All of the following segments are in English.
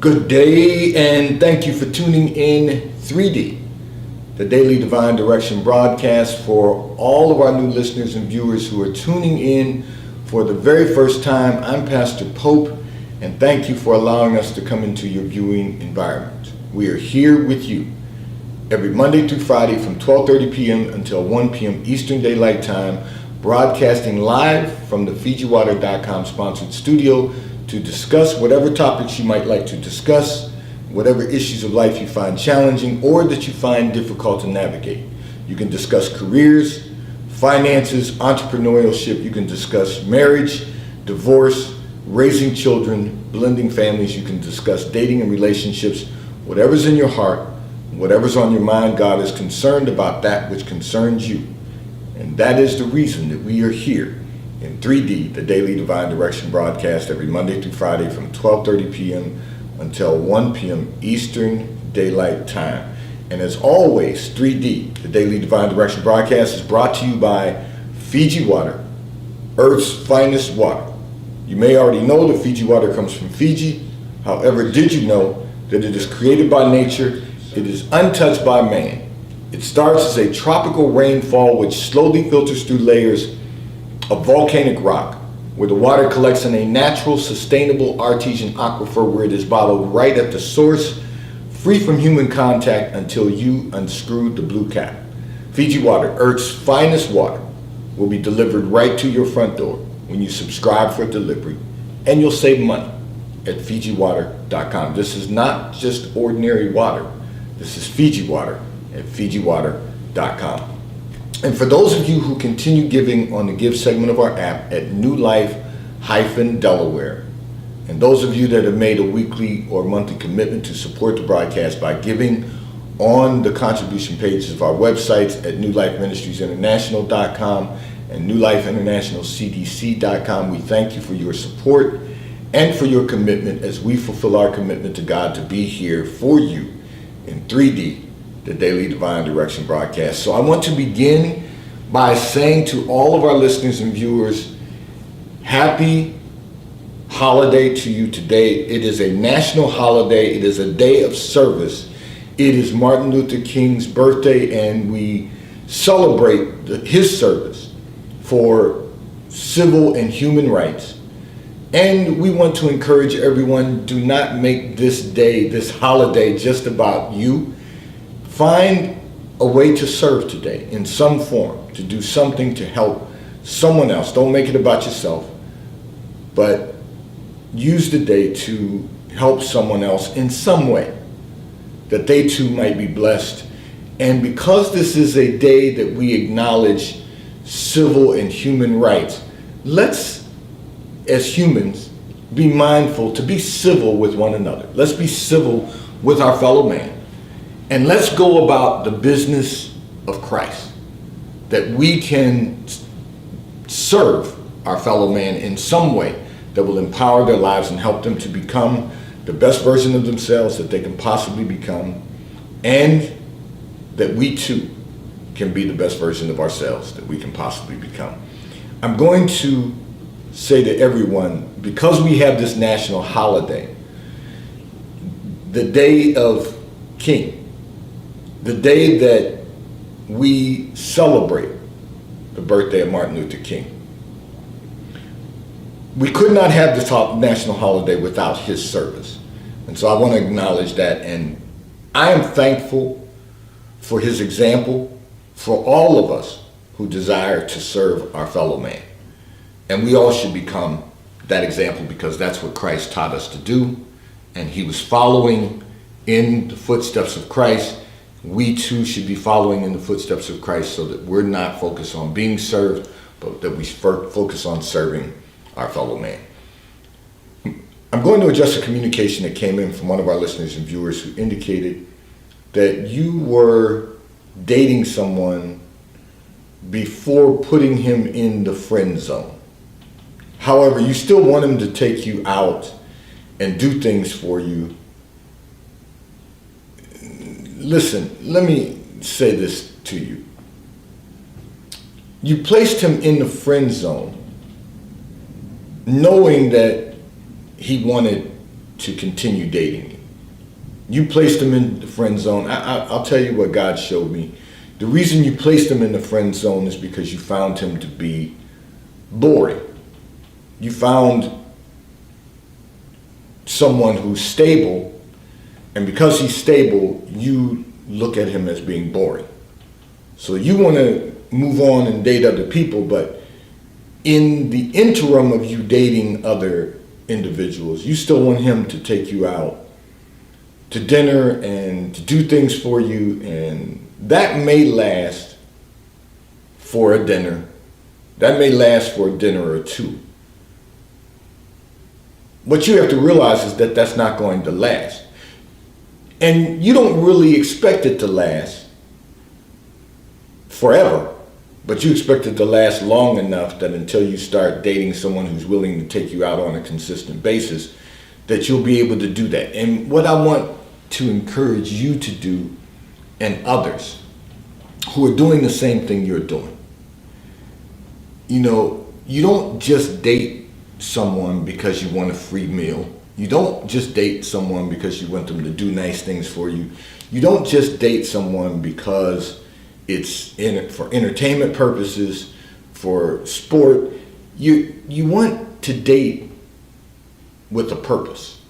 Good day, and thank you for tuning in 3D, the Daily Divine Direction broadcast. For all of our new listeners and viewers who are tuning in for the very first time, I'm Pastor Pope, and thank you for allowing us to come into your viewing environment. We are here with you every Monday through Friday from 12:30 p.m. until 1 p.m. Eastern Daylight Time, broadcasting live from the FijiWater.com sponsored studio to discuss whatever topics you might like to discuss, whatever issues of life you find challenging or that you find difficult to navigate. You can discuss careers, finances, entrepreneurship. You can discuss marriage, divorce, raising children, blending families. You can discuss dating and relationships. Whatever's in your heart, whatever's on your mind, God is concerned about that which concerns you. And that is the reason that we are here in 3D, the Daily Divine Direction broadcast, every Monday through Friday from 12:30 p.m. until 1 p.m. Eastern Daylight Time. And as always, 3D, the Daily Divine Direction broadcast, is brought to you by Fiji Water, Earth's finest water. You may already know that Fiji water comes from Fiji. However, did you know that it is created by nature? It is untouched by man. It starts as a tropical rainfall which slowly filters through layers of volcanic rock, where the water collects in a natural, sustainable artesian aquifer where it is bottled right at the source, free from human contact until you unscrew the blue cap. Fiji Water, Earth's finest water, will be delivered right to your front door when you subscribe for delivery, and you'll save money at FijiWater.com. This is not just ordinary water. This is Fiji Water at FijiWater.com. And for those of you who continue giving on the Give segment of our app at New Life-Delaware, and those of you that have made a weekly or monthly commitment to support the broadcast by giving on the contribution pages of our websites at newlifeministriesinternational.com and newlifeinternationalcdc.com, we thank you for your support and for your commitment as we fulfill our commitment to God to be here for you in 3D, the Daily Divine Direction broadcast. So I want to begin by saying to all of our listeners and viewers, happy holiday to you today. It is a national holiday. It is a day of service. It is Martin Luther King's birthday, and we celebrate his service for civil and human rights. And we want to encourage everyone, do not make this day, this holiday, just about you. Find a way to serve today in some form, to do something to help someone else. Don't make it about yourself, but use the day to help someone else in some way, that they too might be blessed. And because this is a day that we acknowledge civil and human rights, let's, as humans, be mindful to be civil with one another. Let's be civil with our fellow man. And let's go about the business of Christ, that we can serve our fellow man in some way that will empower their lives and help them to become the best version of themselves that they can possibly become, and that we too can be the best version of ourselves that we can possibly become. I'm going to say to everyone, because we have this national holiday, the day of King, the day that we celebrate the birthday of Martin Luther King, we could not have this national holiday without his service. And so I want to acknowledge that, and I am thankful for his example for all of us who desire to serve our fellow man. And we all should become that example, because that's what Christ taught us to do, and he was following in the footsteps of Christ. We too should be following in the footsteps of Christ, so that we're not focused on being served, but that we focus on serving our fellow man. I'm going to address a communication that came in from one of our listeners and viewers who indicated that you were dating someone before putting him in the friend zone. However, you still want him to take you out and do things for you. Listen, let me say this to you. You placed him in the friend zone knowing that he wanted to continue dating you. You placed him in the friend zone. I'll tell you what God showed me. The reason you placed him in the friend zone is because you found him to be boring. You found someone who's stable, and because he's stable, you look at him as being boring. So you want to move on and date other people, but in the interim of you dating other individuals, you still want him to take you out to dinner and to do things for you, and that may last for a dinner. That may last for a dinner or two. What you have to realize is that that's not going to last. And you don't really expect it to last forever, but you expect it to last long enough that until you start dating someone who's willing to take you out on a consistent basis, that you'll be able to do that. And what I want to encourage you to do, and others who are doing the same thing you're doing, you don't just date someone because you want a free meal. You don't just date someone because you want them to do nice things for you. You don't just date someone because it's for entertainment purposes, for sport. You want to date with a purpose.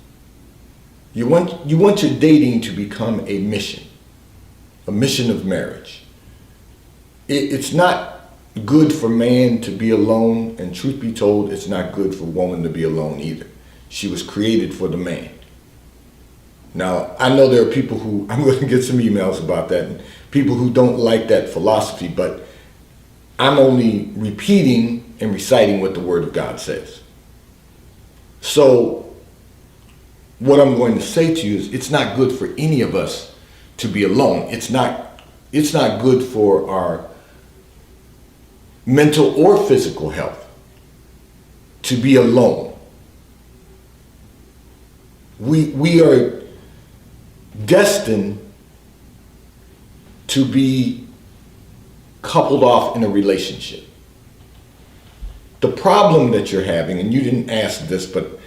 You want your dating to become a mission of marriage. It's not good for man to be alone, and truth be told, it's not good for woman to be alone either. She was created for the man. Now, I know there are people who, I'm going to get some emails about that, and people who don't like that philosophy, but I'm only repeating and reciting what the Word of God says. So, what I'm going to say to you is, it's not good for any of us to be alone. It's not good for our mental or physical health to be alone. We are destined to be coupled off in a relationship. The problem that you're having, and you didn't ask this, but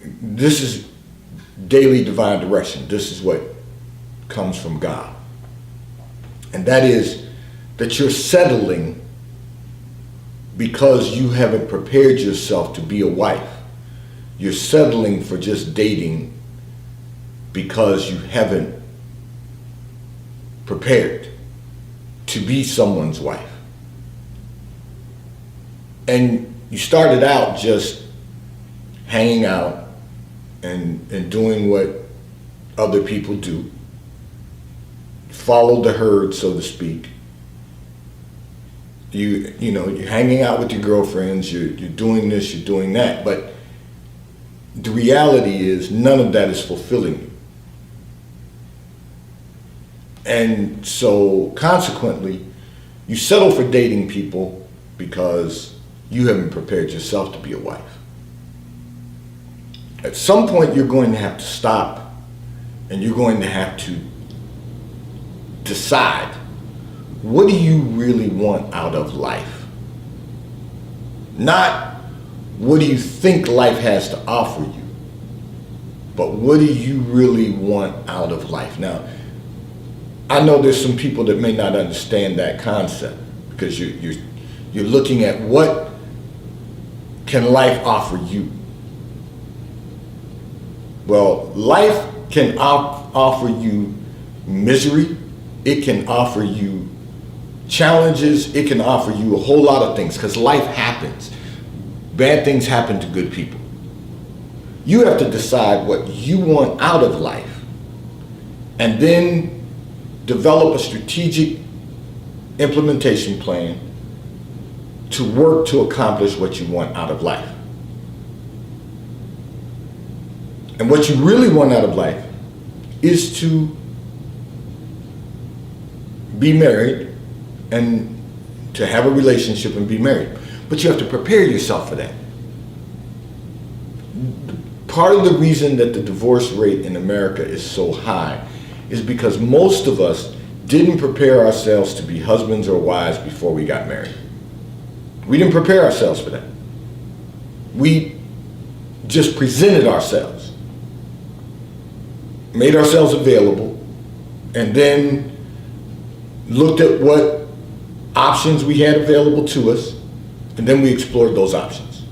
this is daily divine direction. This is what comes from God. And that is that you're settling because you haven't prepared yourself to be a wife. You're settling for just dating because you haven't prepared to be someone's wife. And you started out just hanging out and doing what other people do. Follow the herd, so to speak. You're hanging out with your girlfriends, you're doing this, you're doing that, but the reality is none of that is fulfilling you. And so consequently, you settle for dating people because you haven't prepared yourself to be a wife. At some point, you're going to have to stop, and you're going to have to decide, what do you really want out of life? Not what do you think life has to offer you, but what do you really want out of life? Now, I know there's some people that may not understand that concept, because you're looking at what can life offer you. Well, life can offer you misery. It can offer you challenges. It can offer you a whole lot of things, because life happens. Bad things happen to good people. You have to decide what you want out of life, and then develop a strategic implementation plan to work to accomplish what you want out of life. And what you really want out of life is to be married and to have a relationship and be married. But you have to prepare yourself for that. Part of the reason that the divorce rate in America is so high is because most of us didn't prepare ourselves to be husbands or wives before we got married. We didn't prepare ourselves for that. We just presented ourselves. made ourselves available, and then looked at what options we had available to us, and then we explored those options.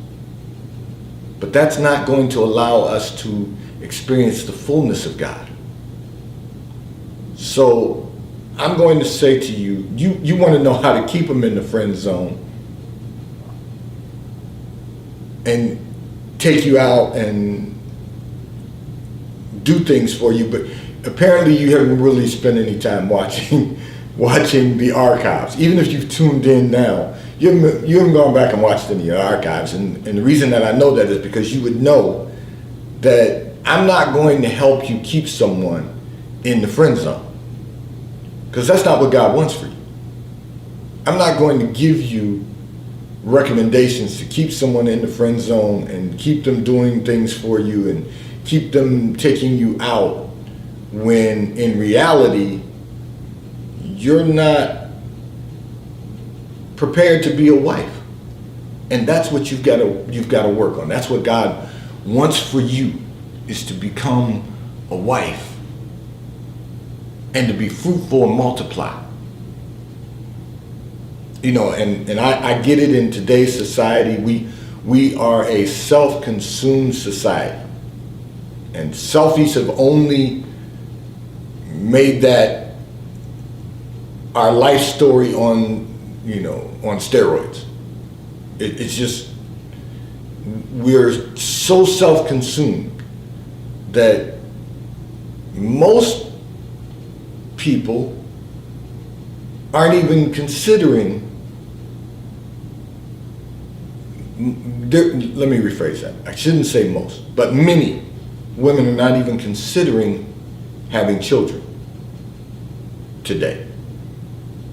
But that's not going to allow us to experience the fullness of God. So I'm going to say to you, you want to know how to keep them in the friend zone and take you out and do things for you, but apparently you haven't really spent any time watching the archives. Even if you've tuned in now, you haven't gone back and watched any of the archives. And the reason that I know that is because you would know that I'm not going to help you keep someone in the friend zone, because that's not what God wants for you. I'm not going to give you recommendations to keep someone in the friend zone and keep them doing things for you and keep them taking you out, when in reality you're not prepared to be a wife. And that's what you've got to work on. That's what God wants for you, is to become a wife and to be fruitful and multiply. You know, and I get it. In today's society, we are a self-consumed society. And selfies have only made that our life story on steroids. It's just, we're so self-consumed that most people aren't even considering. Let me rephrase that. I shouldn't say most, but many women are not even considering having children today,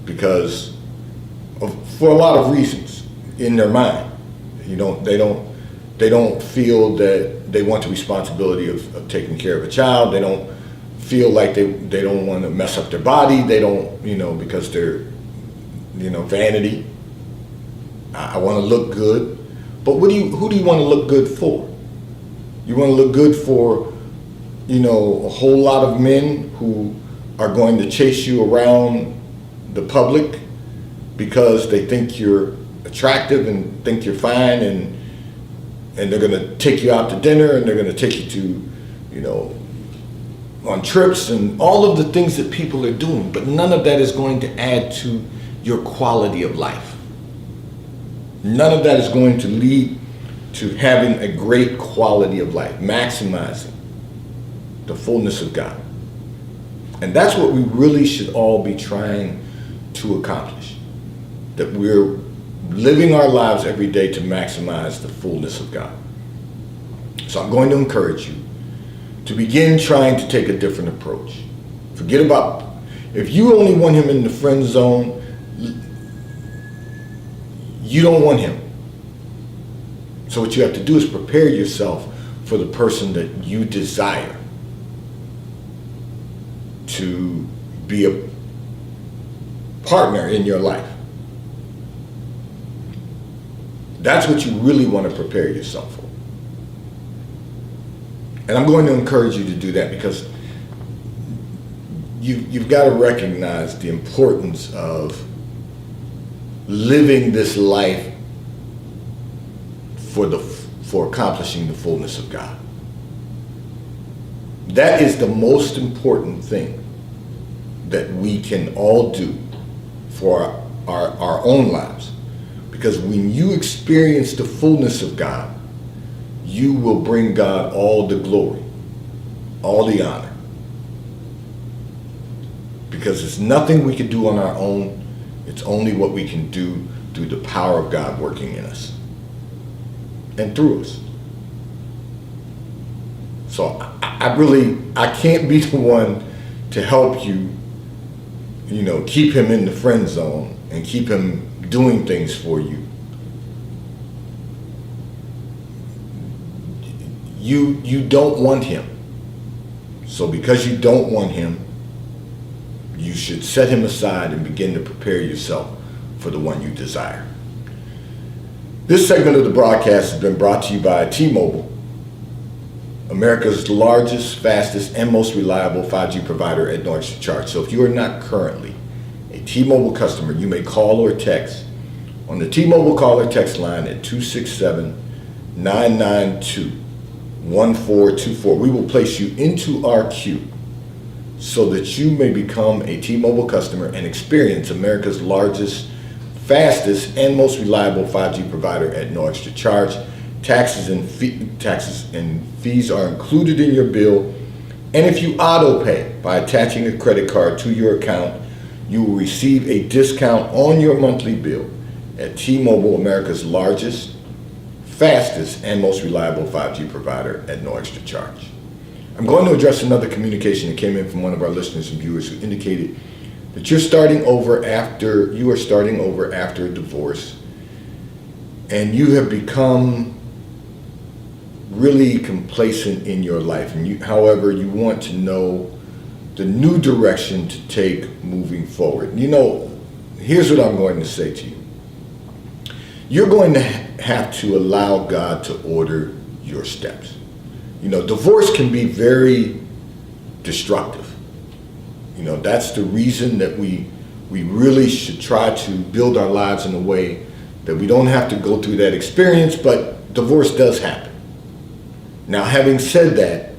because for a lot of reasons in their mind. They don't feel that they want the responsibility of taking care of a child. They don't feel like they don't want to mess up their body. They don't, because they're, vanity. I want to look good. But who do you want to look good for? You want to look good for, a whole lot of men who are going to chase you around the public because they think you're attractive and think you're fine, and they're going to take you out to dinner, and they're going to take you to, on trips and all of the things that people are doing, but none of that is going to add to your quality of life. None of that is going to lead to having a great quality of life, maximizing the fullness of God. And that's what we really should all be trying to accomplish, that we're living our lives every day to maximize the fullness of God. So I'm going to encourage you to begin trying to take a different approach. Forget about, if you only want him in the friend zone, you don't want him. So what you have to do is prepare yourself for the person that you desire to be a partner in your life. That's what you really want to prepare yourself for. And I'm going to encourage you to do that, because you've got to recognize the importance of living this life for accomplishing the fullness of God. That is the most important thing that we can all do for our own lives. Because when you experience the fullness of God, you will bring God all the glory, all the honor. Because it's nothing we can do on our own. It's only what we can do through the power of God working in us and through us. So I can't be the one to help you, keep him in the friend zone and keep him doing things for you. You don't want him. So because you don't want him, you should set him aside and begin to prepare yourself for the one you desire. This segment of the broadcast has been brought to you by T-Mobile. America's largest, fastest, and most reliable 5G provider at no extra charge. So if you are not currently a T-Mobile customer, you may call or text on the T-Mobile call or text line at 267-992-1424. We will place you into our queue so that you may become a T-Mobile customer and experience America's largest, fastest, and most reliable 5G provider at no extra charge. Taxes and fees are included in your bill. And if you auto pay by attaching a credit card to your account, you will receive a discount on your monthly bill at T-Mobile, America's largest, fastest, and most reliable 5G provider at no extra charge. I'm going to address another communication that came in from one of our listeners and viewers who indicated that you are starting over after a divorce, and you have become really complacent in your life, and however, you want to know the new direction to take moving forward. Here's what I'm going to say to you. You're going to have to allow God to order your steps. Divorce can be very destructive. That's the reason that we really should try to build our lives in a way that we don't have to go through that experience, but divorce does happen. Now, having said that,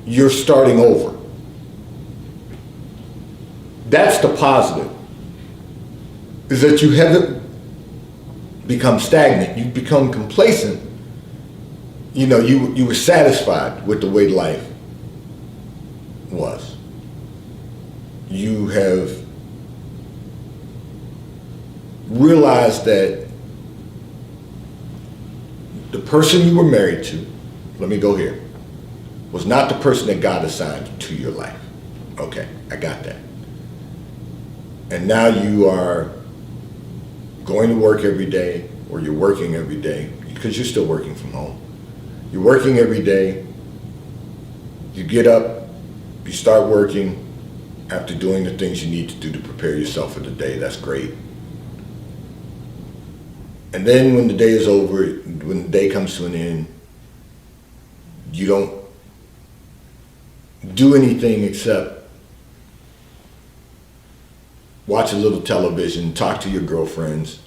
you're starting over. That's the positive, is that you haven't become stagnant. You've become complacent. You were satisfied with the way life was. You have realized that the person you were married to, let me go here, was not the person that God assigned to your life. Okay, I got that. And now you are going to work every day, or you're working every day, because you're still working from home. You're working every day. You get up, you start working after doing the things you need to do to prepare yourself for the day. That's great. And then when the day is over, when the day comes to an end, you don't do anything except watch a little television, talk to your girlfriends,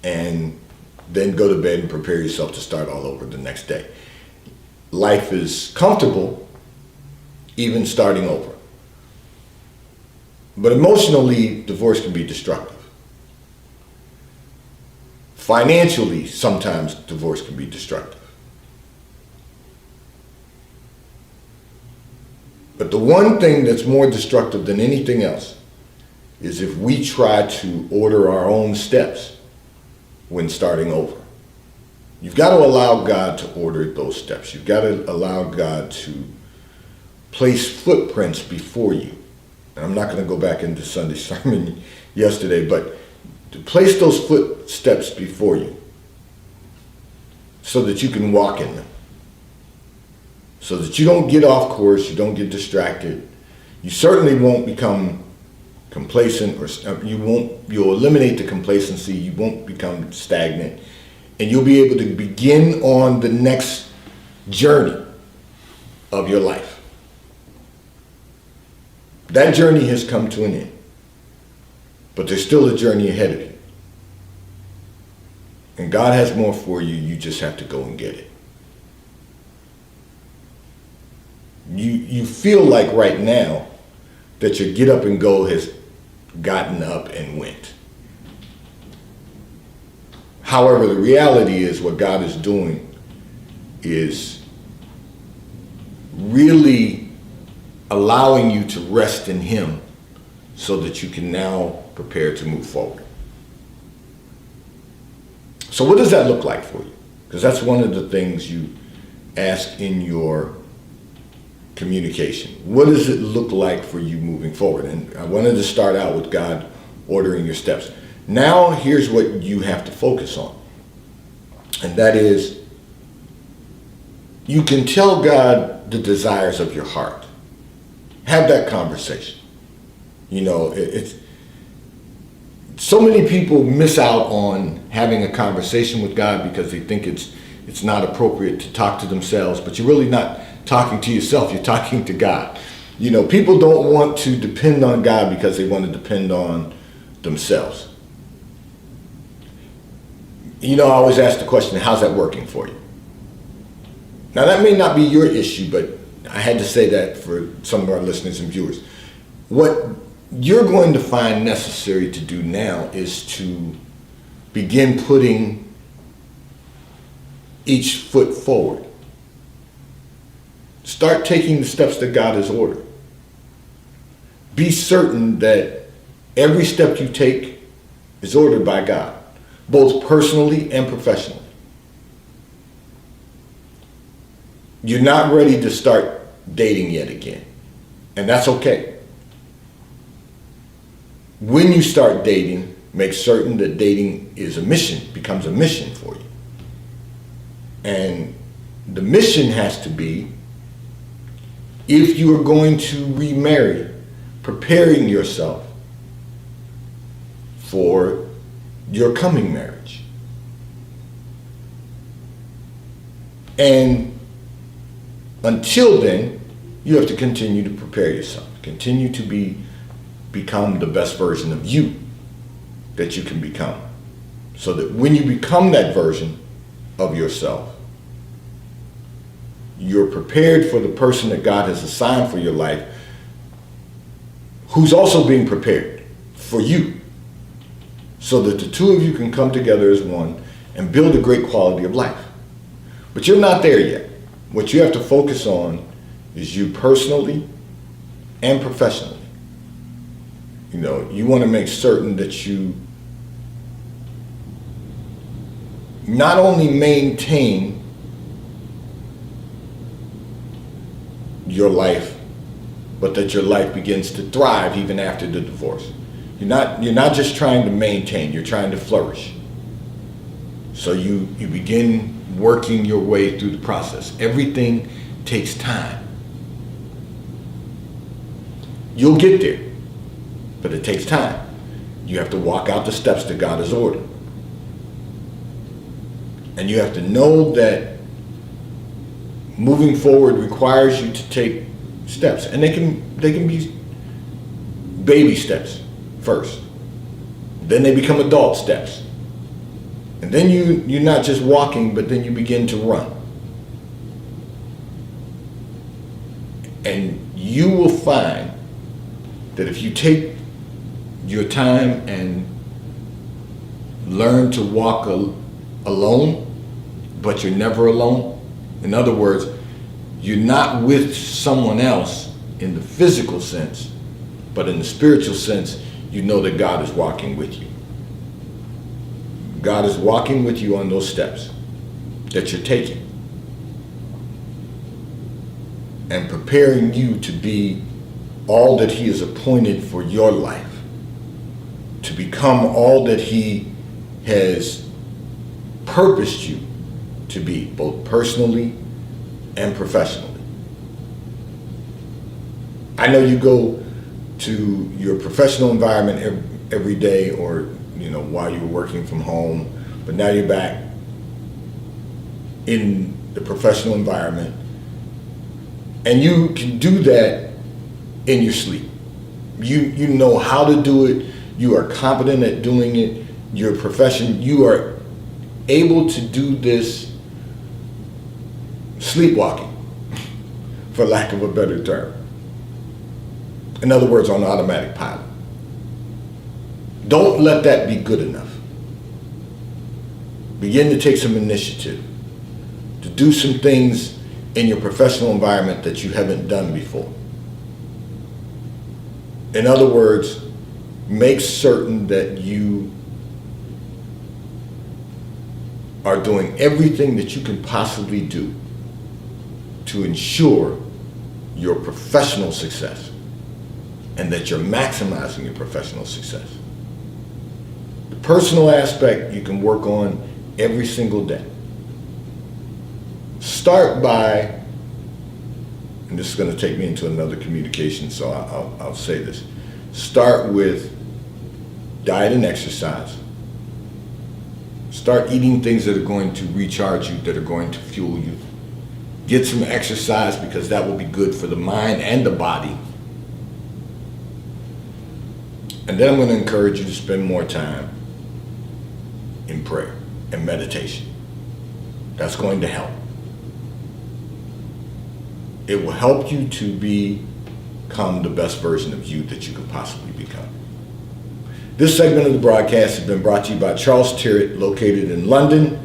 and then go to bed and prepare yourself to start all over the next day. Life is comfortable, even starting over. But emotionally, divorce can be destructive. Financially, sometimes divorce can be destructive. But the one thing that's more destructive than anything else is if we try to order our own steps when starting over. You've got to allow God to order those steps. You've got to allow God to place footprints before you. And I'm not going to go back into Sunday's sermon yesterday, but to place those footsteps before you so that you can walk in them. So that you don't get off course, you don't get distracted. You certainly won't become complacent, or you'll eliminate the complacency, you won't become stagnant, and you'll be able to begin on the next journey of your life. That journey has come to an end, but there's still a journey ahead of you. And God has more for you, you just have to go and get it. You feel like right now that your get up and go has gotten up and went. However, the reality is what God is doing is really allowing you to rest in Him so that you can now prepare to move forward. So what does that look like for you? Because that's one of the things you ask in your communication. What does it look like for you moving forward? And I wanted to start out with God ordering your steps. Now, here's what you have to focus on. And that is, you can tell God the desires of your heart. Have that conversation. It's so many people miss out on having a conversation with God because they think it's it's not appropriate to talk to themselves, but you're really not talking to yourself, you're talking to God. You know, people don't want to depend on God because they want to depend on themselves. You know, I always ask the question, how's that working for you? Now, that may not be your issue, but I had to say that for some of our listeners and viewers. What you're going to find necessary to do now is to begin putting each foot forward. Start taking the steps that God has ordered. Be certain that every step you take is ordered by God, both personally and professionally. You're not ready to start dating yet again, and that's okay. When you start dating, make certain that dating is a mission, becomes a mission for you. And the mission has to be, if you are going to remarry, preparing yourself for your coming marriage. And until then, you have to continue to prepare yourself, continue to become the best version of you that you can become, so that when you become that version of yourself, you're prepared for the person that God has assigned for your life, who's also being prepared for you, so that the two of you can come together as one and build a great quality of life. But you're not there yet. What you have to focus on is you personally and professionally. You know, you want to make certain that you not only maintain your life, but that your life begins to thrive even after the divorce. You're not just trying to maintain, you're trying to flourish. So you begin working your way through the process. Everything takes time. You'll get there, but it takes time. You have to walk out the steps that God has ordered. And you have to know that moving forward requires you to take steps. And they can be baby steps first. Then they become adult steps. And then you're not just walking, but then you begin to run. And you will find that if you take your time and learn to walk alone, but you're never alone. In other words, you're not with someone else in the physical sense, but in the spiritual sense, you know that God is walking with you. God is walking with you on those steps that you're taking and preparing you to be all that He has appointed for your life, to become all that He has purposed you to be, both personally and professionally. I know you go to your professional environment every day, or while you were working from home, but now you're back in the professional environment, and you can do that in your sleep. You know how to do it. You are competent at doing it. Your profession, you are able to do this sleepwalking, for lack of a better term. In other words, on automatic pilot. Don't let that be good enough. Begin to take some initiative to do some things in your professional environment that you haven't done before. In other words, make certain that you are doing everything that you can possibly do to ensure your professional success, and that you're maximizing your professional success. The personal aspect you can work on every single day. Start by, and this is going to take me into another communication, so I'll say this. Start with diet and exercise. Start eating things that are going to recharge you, that are going to fuel you. Get some exercise, because that will be good for the mind and the body. And then I'm going to encourage you to spend more time in prayer and meditation. That's going to help. It will help you to become the best version of you that you could possibly become. This segment of the broadcast has been brought to you by Charles Tyrwhitt, located in London,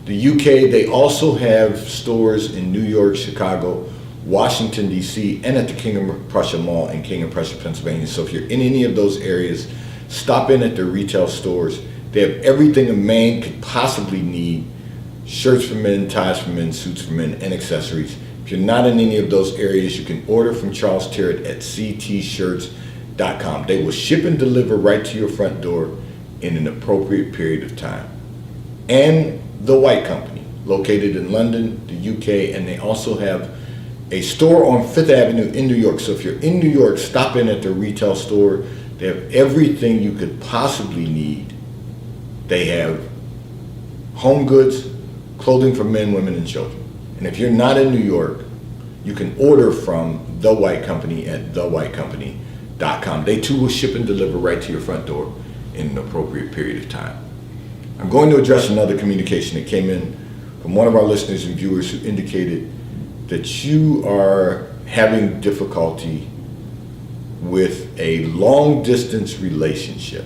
the UK. They also have stores in New York, Chicago, Washington, D.C., and at the King of Prussia Mall in King of Prussia, Pennsylvania. So if you're in any of those areas, stop in at their retail stores. They have everything a man could possibly need: shirts for men, ties for men, suits for men, and accessories. If you're not in any of those areas, you can order from Charles Tyrwhitt at ctshirts.com. They will ship and deliver right to your front door in an appropriate period of time. And The White Company, located in London, the UK, and they also have a store on Fifth Avenue in New York. So if you're in New York, stop in at their retail store. They have everything you could possibly need. They have home goods, clothing for men, women, and children. And if you're not in New York, you can order from The White Company at thewhitecompany.com. They too will ship and deliver right to your front door in an appropriate period of time. I'm going to address another communication that came in from one of our listeners and viewers who indicated that you are having difficulty with a long distance relationship.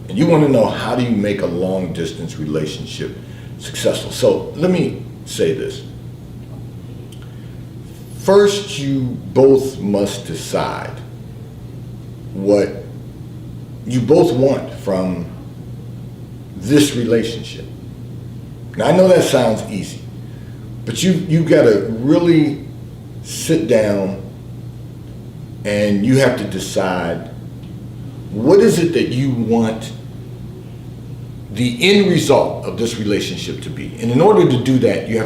And you want to know, how do you make a long distance relationship successful? So let me say this. First, you both must decide what you both want from this relationship. Now, I know that sounds easy, but you've got to really sit down and you have to decide, what is it that you want the end result of this relationship to be? And in order to do that, you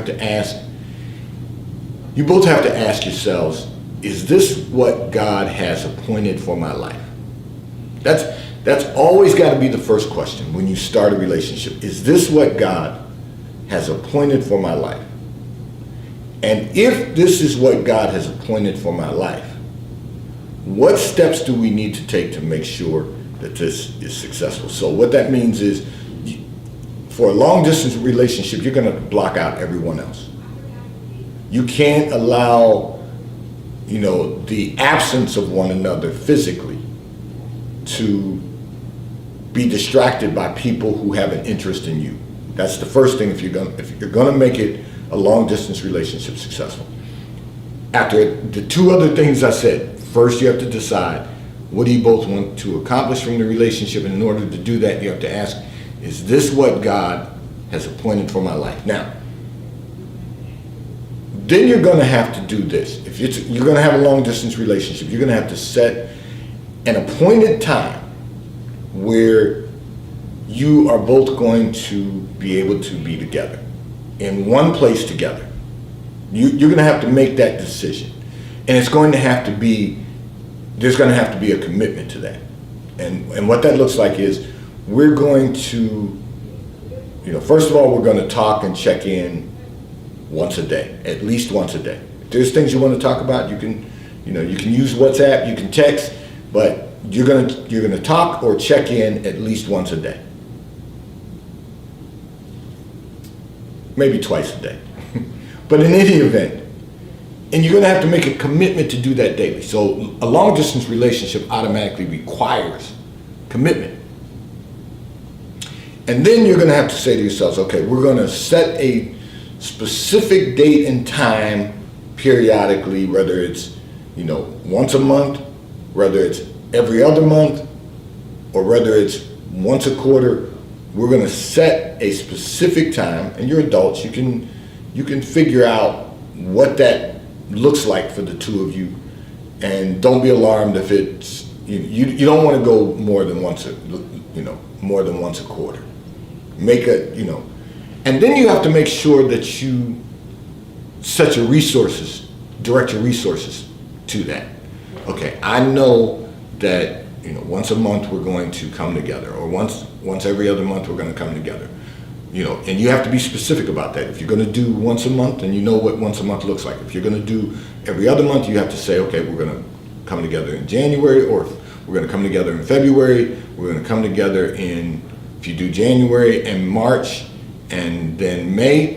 both have to ask yourselves, is this what God has appointed for my life? That's always got to be the first question when you start a relationship. Is this what God has appointed for my life? And if this is what God has appointed for my life, what steps do we need to take to make sure that this is successful? So what that means is, for a long distance relationship, you're going to block out everyone else. You can't allow, the absence of one another physically to be distracted by people who have an interest in you. That's the first thing if you're going to make it a long distance relationship successful. After the two other things I said, first you have to decide, what do you both want to accomplish from the relationship? And in order to do that, you have to ask, is this what God has appointed for my life? Now, then you're going to have to do this. If you're going to have a long distance relationship, you're going to have to set an appointed time where you are both going to be able to be together in one place together. You're going to have to make that decision, and there's going to have to be a commitment to that. And what that looks like is, we're going to, first of all, we're going to talk and check in once a day, at least once a day. If there's things you want to talk about, you can use WhatsApp, you can text, but you're going to talk or check in at least once a day. Maybe twice a day. But in any event, and you're going to have to make a commitment to do that daily. So a long distance relationship automatically requires commitment. And then you're going to have to say to yourselves, okay, we're going to set a specific date and time periodically, whether it's, once a month, whether it's every other month, or whether it's once a quarter. We're going to set a specific time, and you're adults, you can figure out what that looks like for the two of you, and don't be alarmed if it's, you don't want to go more than once a quarter. And then you have to make sure that you set your resources, direct your resources to that. Okay, I know that once a month we're going to come together, or once every other month we're going to come together. and you have to be specific about that. If you're going to do once a month, then you know what once a month looks like. If you're going to do every other month, you have to say, okay, we're going to come together in January, or we're going to come together in February, we're going to come together if you do January and March and then May,